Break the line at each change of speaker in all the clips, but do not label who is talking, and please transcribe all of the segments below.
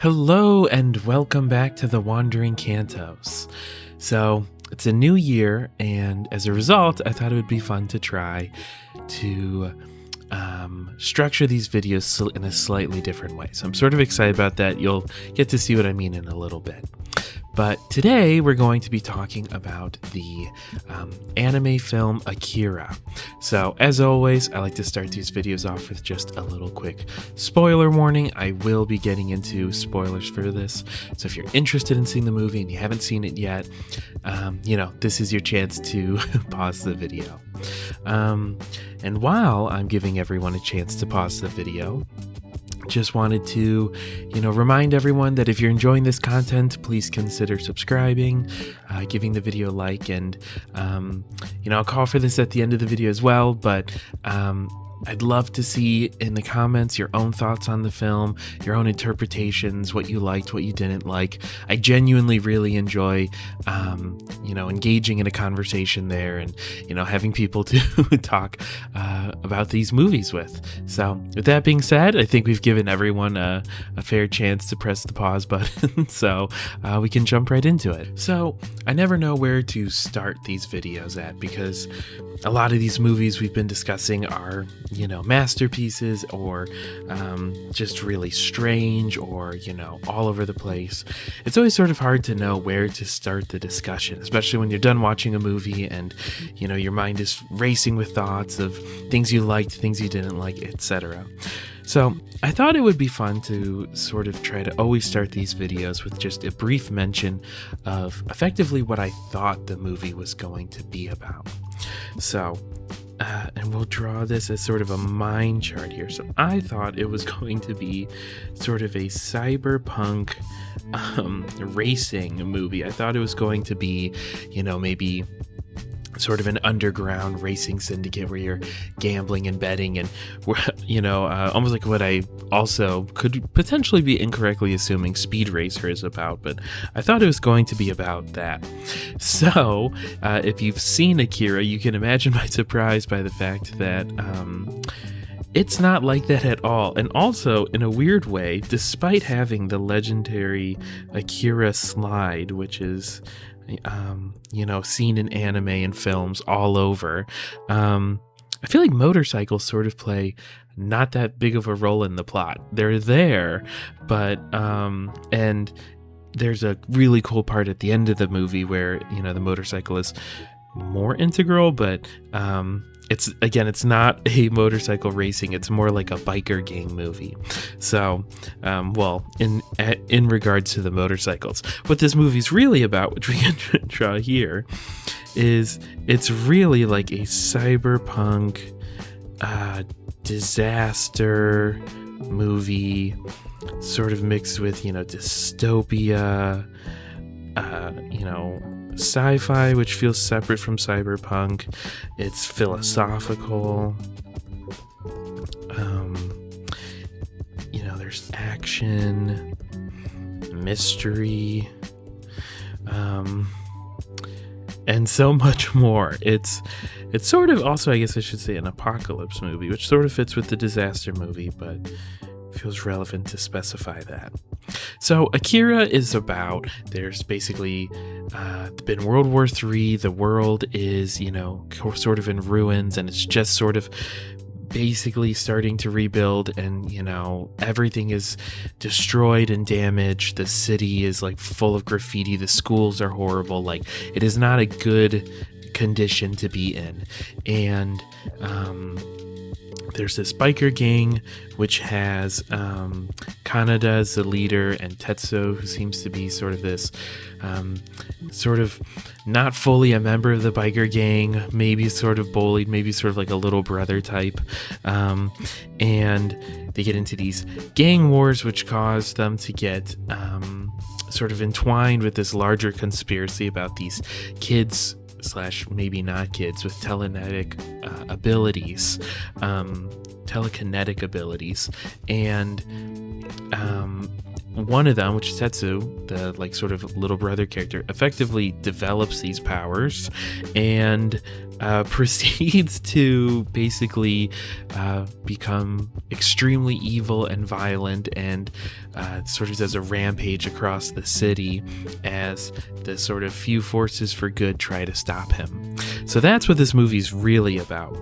Hello and welcome back to the Wandering Cantos. So it's a new year, and as a result, I thought it would be fun to try to structure these videos in a slightly different way. So I'm sort of excited about that. You'll get to see what I mean in a little bit. But today we're going to be talking about the anime film Akira. So as always, I like to start these videos off with just a little quick spoiler warning. I will be getting into spoilers for this. So if you're interested in seeing the movie and you haven't seen it yet, this is your chance to pause the video. And while I'm giving everyone a chance to pause the video, just wanted to, remind everyone that if you're enjoying this content, please consider subscribing, giving the video a like, and, I'll call for this at the end of the video as well, but I'd love to see in the comments your own thoughts on the film, your own interpretations, what you liked, what you didn't like. I genuinely really enjoy, engaging in a conversation there and, having people to talk about these movies with. So with that being said, I think we've given everyone a fair chance to press the pause button, so we can jump right into it. So I never know where to start these videos at, because a lot of these movies we've been discussing are, masterpieces, or just really strange, or, all over the place. It's always sort of hard to know where to start the discussion, especially when you're done watching a movie and, your mind is racing with thoughts of things you liked, things you didn't like, etc. So I thought it would be fun to sort of try to always start these videos with just a brief mention of effectively what I thought the movie was going to be about. So, and we'll draw this as sort of a mind chart here. So I thought it was going to be sort of a cyberpunk racing movie. I thought it was going to be, maybe sort of an underground racing syndicate where you're gambling and betting and, almost like what I also could potentially be incorrectly assuming Speed Racer is about, but I thought it was going to be about that. So if you've seen Akira, you can imagine my surprise by the fact that it's not like that at all. And also, in a weird way, despite having the legendary Akira slide, which is seen in anime and films all over, I feel like motorcycles sort of play not that big of a role in the plot. They're there, but and there's a really cool part at the end of the movie where the motorcycle is more integral, but it's not a motorcycle racing, it's more like a biker gang movie. So in regards to the motorcycles, what this movie's really about, which we can draw here, is it's really like a cyberpunk disaster movie, sort of mixed with dystopia, sci-fi, which feels separate from cyberpunk. It's philosophical. There's action, mystery, and so much more. It's sort of also, I guess I should say, an apocalypse movie, which sort of fits with the disaster movie, but feels relevant to specify that. So Akira is about, there's basically been World War III, the world is, sort of in ruins, and it's just sort of basically starting to rebuild, and everything is destroyed and damaged. The city is like full of graffiti, the schools are horrible, like it is not a good condition to be in. And there's this biker gang which has Kaneda as the leader, and Tetsuo, who seems to be sort of this sort of not fully a member of the biker gang, maybe sort of bullied, maybe sort of like a little brother type, and they get into these gang wars which cause them to get sort of entwined with this larger conspiracy about these kids slash maybe not kids with telekinetic abilities, one of them, which is Tetsu, the like sort of little brother character, effectively develops these powers and proceeds to basically become extremely evil and violent, and sort of does a rampage across the city as the sort of few forces for good try to stop him. So that's what this movie's really about.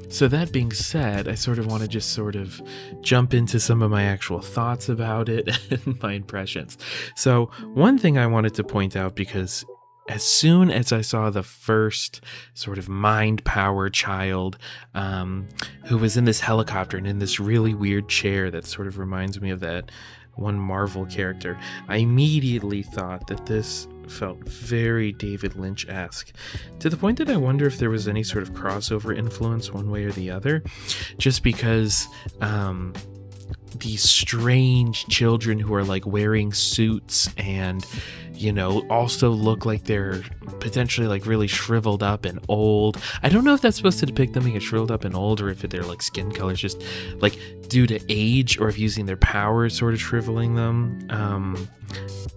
So that being said, I sort of want to just sort of jump into some of my actual thoughts about it and my impressions. So one thing I wanted to point out, because as soon as I saw the first sort of mind power child, who was in this helicopter and in this really weird chair that sort of reminds me of that one Marvel character, I immediately thought that this felt very David Lynch-esque, to the point that I wonder if there was any sort of crossover influence one way or the other, just because these strange children who are like wearing suits and, you know, also look like they're potentially like really shriveled up and old. I don't know if that's supposed to depict them being shriveled up and old, or if their like skin colors just like due to age, or if using their powers sort of shriveling them.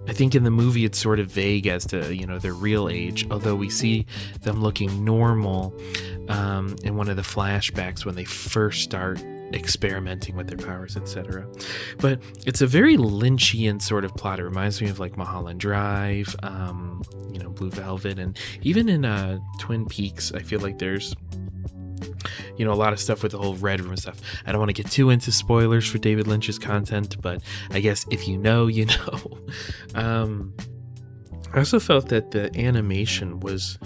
I think in the movie it's sort of vague as to, you know, their real age, although we see them looking normal in one of the flashbacks when they first start experimenting with their powers, etc. But it's a very Lynchian sort of plot. It reminds me of like Mulholland Drive, you know, Blue Velvet, and even in Twin Peaks, I feel like there's, you know, a lot of stuff with the whole Red Room and stuff. I don't want to get too into spoilers for David Lynch's content, but I guess if you know, you know. I also felt that the animation was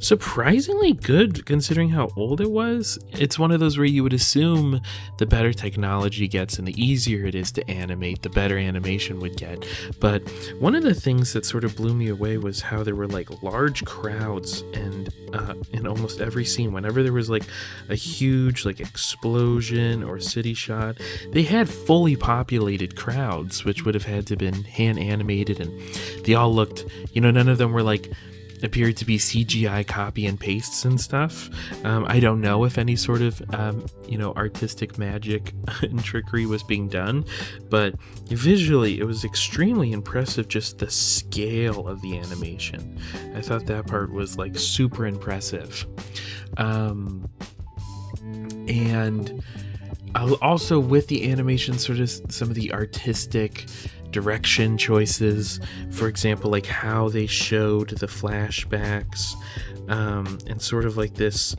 surprisingly good considering how old it was. It's one of those where you would assume the better technology gets and the easier it is to animate, the better animation would get. But one of the things that sort of blew me away was how there were like large crowds, and in almost every scene, whenever there was like a huge like explosion or city shot, they had fully populated crowds, which would have had to been hand animated, and they all looked, you know, none of them were like appeared to be CGI copy and pastes and stuff. I don't know if any sort of, you know, artistic magic and trickery was being done, but visually it was extremely impressive, just the scale of the animation. I thought that part was like super impressive. And also with the animation, sort of some of the artistic direction choices, for example, like how they showed the flashbacks, and sort of like this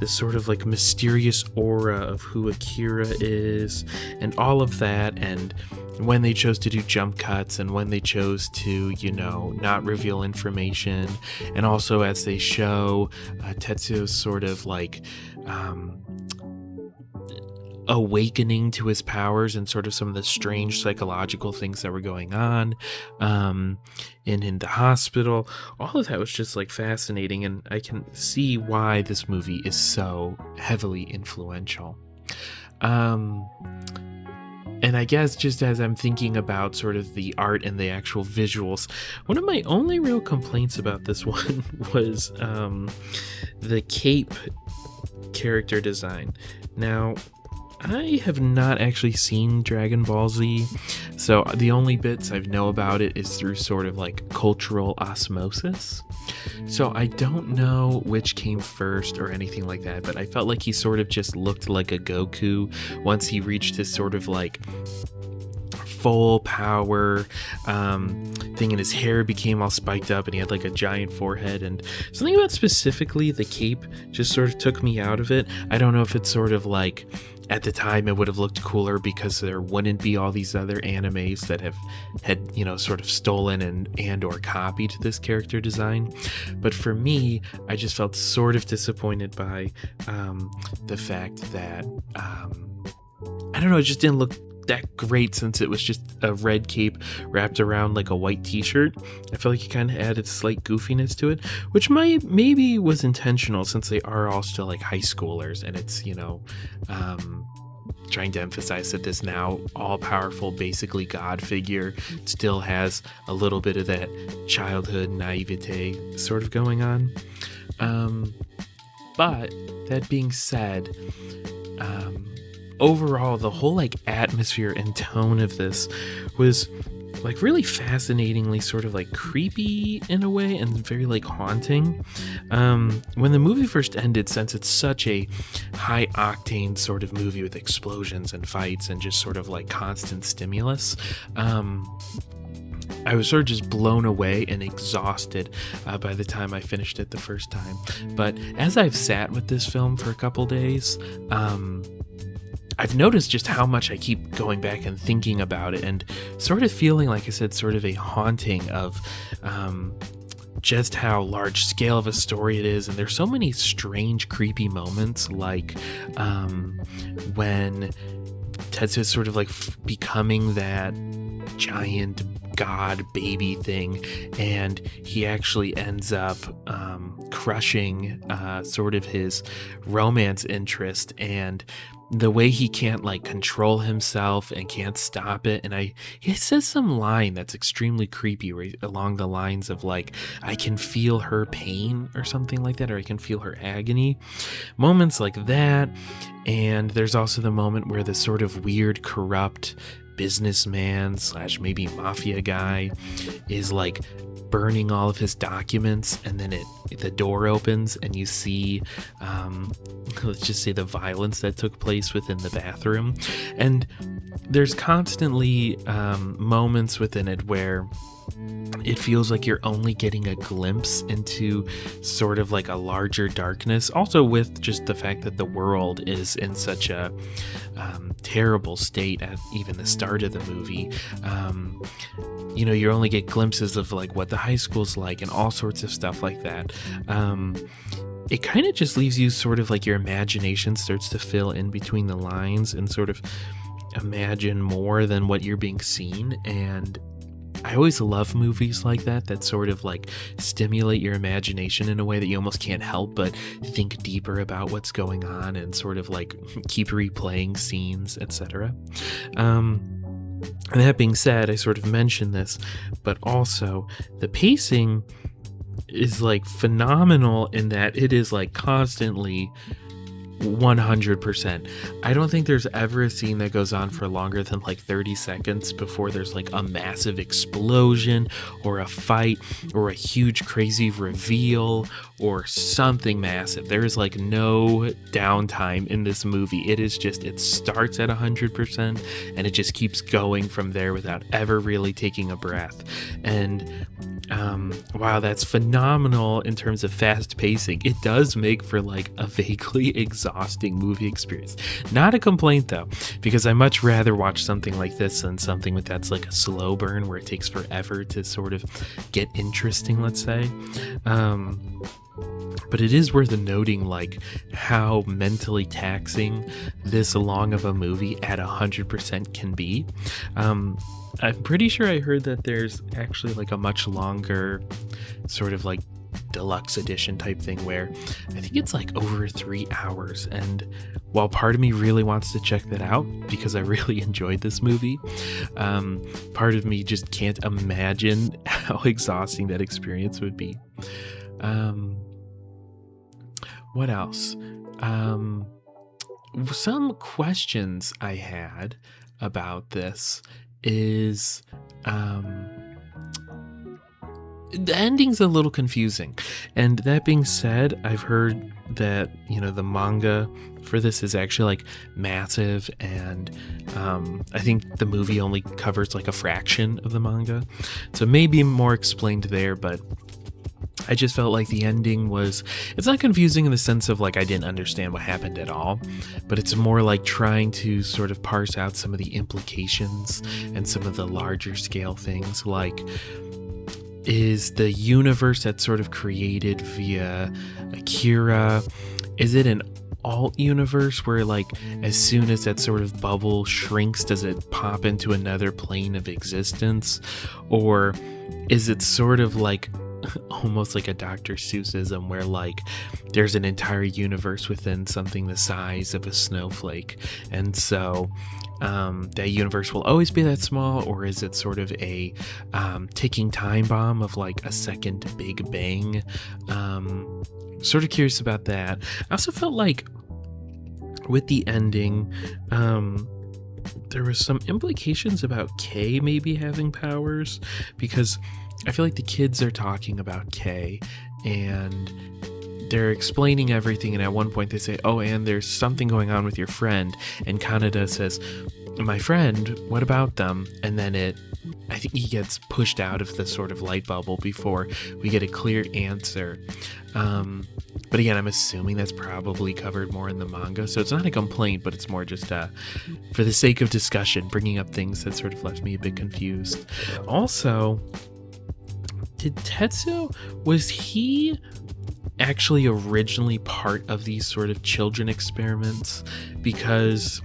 sort of like mysterious aura of who Akira is, and all of that, and when they chose to do jump cuts and when they chose to, you know, not reveal information, and also as they show Tetsuo's sort of like awakening to his powers and sort of some of the strange psychological things that were going on in the hospital. All of that was just like fascinating, and I can see why this movie is so heavily influential. And I guess just as I'm thinking about sort of the art and the actual visuals, one of my only real complaints about this one was the cape character design. Now, I have not actually seen Dragon Ball Z, so the only bits I know about it is through sort of like cultural osmosis. So I don't know which came first or anything like that, but I felt like he sort of just looked like a Goku once he reached his sort of like full power thing, and his hair became all spiked up and he had like a giant forehead, and something about specifically the cape just sort of took me out of it. I don't know if it's sort of like at the time it would have looked cooler because there wouldn't be all these other animes that had, you know, sort of stolen and or copied this character design. But for me, I just felt sort of disappointed by the fact that I don't know, it just didn't look that great since it was just a red cape wrapped around like a white t-shirt. I felt like it kind of added slight goofiness to it, which maybe was intentional since they are all still like high schoolers, and it's, you know, trying to emphasize that this now all-powerful, basically God figure still has a little bit of that childhood naivete sort of going on. But that being said, overall, the whole like atmosphere and tone of this was like really fascinatingly sort of like creepy in a way and very like haunting. When the movie first ended, since it's such a high octane sort of movie with explosions and fights and just sort of like constant stimulus, I was sort of just blown away and exhausted by the time I finished it the first time. But as I've sat with this film for a couple days, I've noticed just how much I keep going back and thinking about it and sort of feeling, like I said, sort of a haunting of just how large scale of a story it is. And there's so many strange, creepy moments, like when Tetsu's sort of like becoming that giant god baby thing, and he actually ends up crushing sort of his romance interest, and the way he can't like control himself and can't stop it. And he says some line that's extremely creepy, right, along the lines of like, I can feel her pain or something like that, or I can feel her agony. Moments like that. And there's also the moment where the sort of weird, corrupt businessman / maybe mafia guy is like burning all of his documents, and then the door opens and you see let's just say the violence that took place within the bathroom. And there's constantly moments within it where it feels like you're only getting a glimpse into sort of like a larger darkness, also with just the fact that the world is in such a terrible state at even the start of the movie. You only get glimpses of like what the high school's like and all sorts of stuff like that. It kind of just leaves you sort of like your imagination starts to fill in between the lines and sort of imagine more than what you're being seen. And I always love movies like that sort of like stimulate your imagination in a way that you almost can't help but think deeper about what's going on and sort of like keep replaying scenes, etc. And that being said, I sort of mentioned this, but also the pacing is like phenomenal in that it is like constantly 100%. I don't think there's ever a scene that goes on for longer than like 30 seconds before there's like a massive explosion or a fight or a huge crazy reveal or something massive. There is like no downtime in this movie. It starts at 100% and it just keeps going from there without ever really taking a breath. And wow, that's phenomenal in terms of fast pacing. It does make for like a vaguely exhausting movie experience. Not a complaint though, because I much rather watch something like this than something that's like a slow burn where it takes forever to sort of get interesting, let's say. But it is worth noting like how mentally taxing this long of a movie at 100% can be. I'm pretty sure I heard that there's actually like a much longer sort of like deluxe edition type thing where I think it's like over 3 hours. And while part of me really wants to check that out because I really enjoyed this movie, part of me just can't imagine how exhausting that experience would be. What else? Some questions I had about this is the ending's a little confusing. And that being said, I've heard that, the manga for this is actually like massive, and I think the movie only covers like a fraction of the manga. So maybe more explained there, but I just felt like the ending it's not confusing in the sense of like I didn't understand what happened at all, but it's more like trying to sort of parse out some of the implications and some of the larger scale things, like is the universe that's sort of created via Akira, is it an alt universe where like as soon as that sort of bubble shrinks, does it pop into another plane of existence? Or is it sort of like almost like a Dr. Seussism where like there's an entire universe within something the size of a snowflake, and so that universe will always be that small? Or is it sort of a ticking time bomb of like a second Big Bang? Sort of curious about that. I also felt like with the ending, there was some implications about Kay maybe having powers, because I feel like the kids are talking about Kay and they're explaining everything, and at one point they say, oh, and there's something going on with your friend, and Kaneda says, my friend, what about them? And then I think he gets pushed out of the sort of light bubble before we get a clear answer. But again, I'm assuming that's probably covered more in the manga, so it's not a complaint, but it's more just for the sake of discussion, bringing up things that sort of left me a bit confused. Also, did Tetsuo, was he actually originally part of these sort of children experiments? Because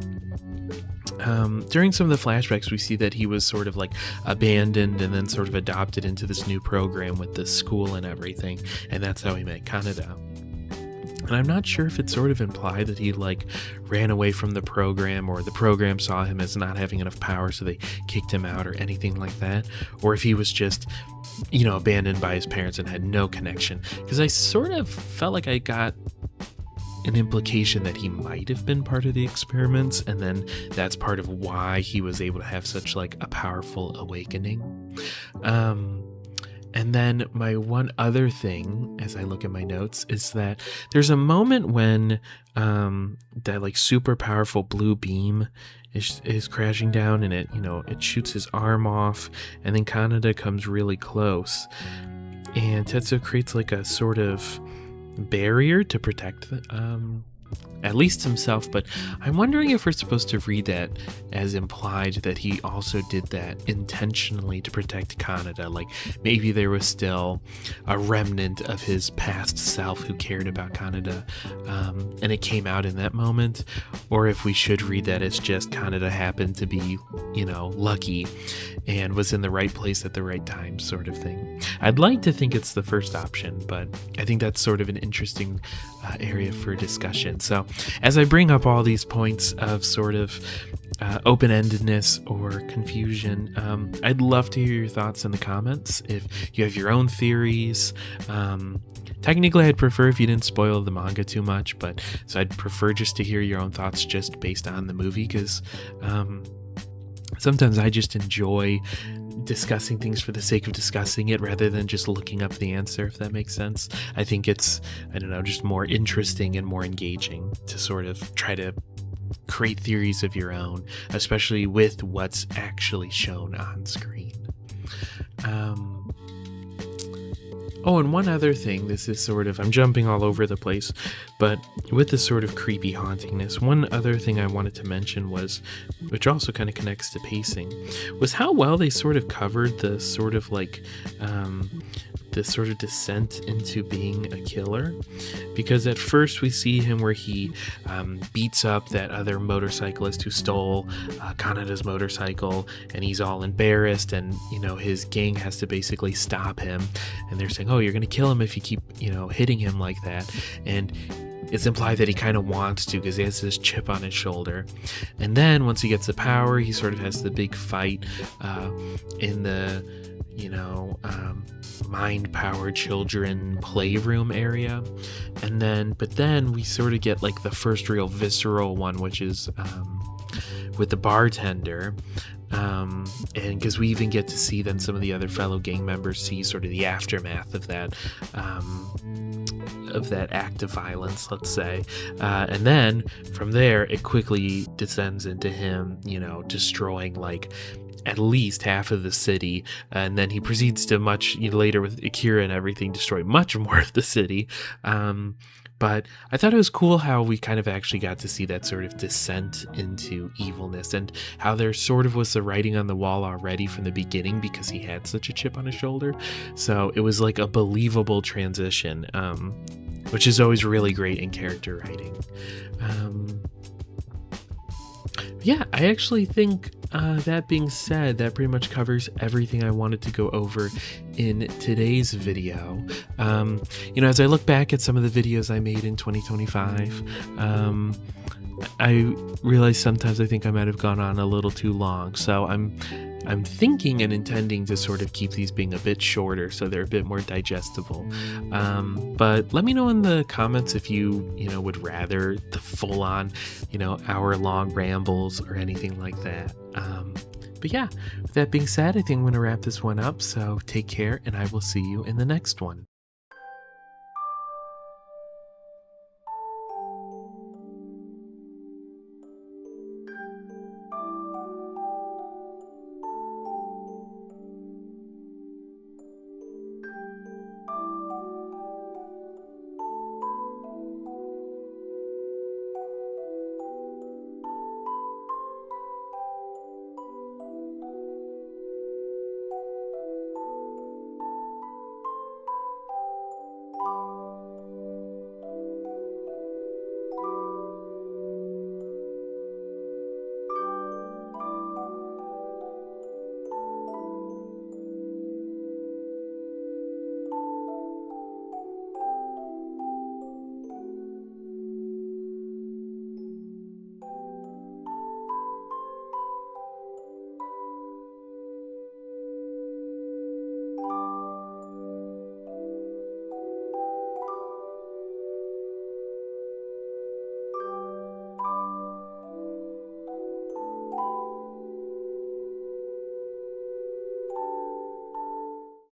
during some of the flashbacks, we see that he was sort of like abandoned and then sort of adopted into this new program with the school and everything, and that's how he met Kaneda. And I'm not sure if it's sort of implied that he like ran away from the program, or the program saw him as not having enough power so they kicked him out, or anything like that, or if he was just, you know, abandoned by his parents and had no connection. Because I sort of felt like I got an implication that he might have been part of the experiments, and then that's part of why he was able to have such like a powerful awakening. And then my one other thing, as I look at my notes, is that there's a moment when that like super powerful blue beam is crashing down, and it shoots his arm off, and then Kaneda comes really close, and Tetsuo creates like a sort of barrier to protect at least himself. But I'm wondering if we're supposed to read that as implied that he also did that intentionally to protect Kaneda, like maybe there was still a remnant of his past self who cared about Kaneda, and it came out in that moment, or if we should read that as just Kaneda happened to be, lucky and was in the right place at the right time, sort of thing. I'd like to think it's the first option, but I think that's sort of an interesting area for discussion. So as I bring up all these points of sort of open-endedness or confusion, I'd love to hear your thoughts in the comments. If you have your own theories, technically I'd prefer if you didn't spoil the manga too much, but so I'd prefer just to hear your own thoughts just based on the movie, because sometimes I just enjoy discussing things for the sake of discussing it rather than just looking up the answer, if that makes sense. I think it's, just more interesting and more engaging to sort of try to create theories of your own, especially with what's actually shown on screen. Oh, and one other thing, this is sort of, I'm jumping all over the place, but with this sort of creepy hauntingness, one other thing I wanted to mention was, which also kind of connects to pacing, was how well they sort of covered the sort of like, this sort of descent into being a killer. Because at first we see him where he beats up that other motorcyclist who stole Kaneda's motorcycle, and he's all embarrassed, and his gang has to basically stop him, and they're saying, oh, you're gonna kill him if you keep hitting him like that, and it's implied that he kind of wants to because he has this chip on his shoulder. And then once he gets the power, he sort of has the big fight in the mind-powered children playroom area, but then we sort of get like the first real visceral one, which is with the bartender, and because we even get to see then some of the other fellow gang members see sort of the aftermath of that act of violence, let's say, and then from there it quickly descends into him destroying like at least half of the city, and then he proceeds to much later with Akira and everything destroy much more of the city. But I thought it was cool how we kind of actually got to see that sort of descent into evilness, and how there sort of was the writing on the wall already from the beginning because he had such a chip on his shoulder. So it was like a believable transition, which is always really great in character writing. Yeah, I actually think that being said, that pretty much covers everything I wanted to go over in today's video. As I look back at some of the videos I made in 2025, I realize sometimes I think I might have gone on a little too long. So I'm I'm thinking and intending to sort of keep these being a bit shorter so they're a bit more digestible. But let me know in the comments if you would rather the full on, hour long rambles or anything like that. But yeah, with that being said, I think I'm going to wrap this one up. So take care, and I will see you in the next one.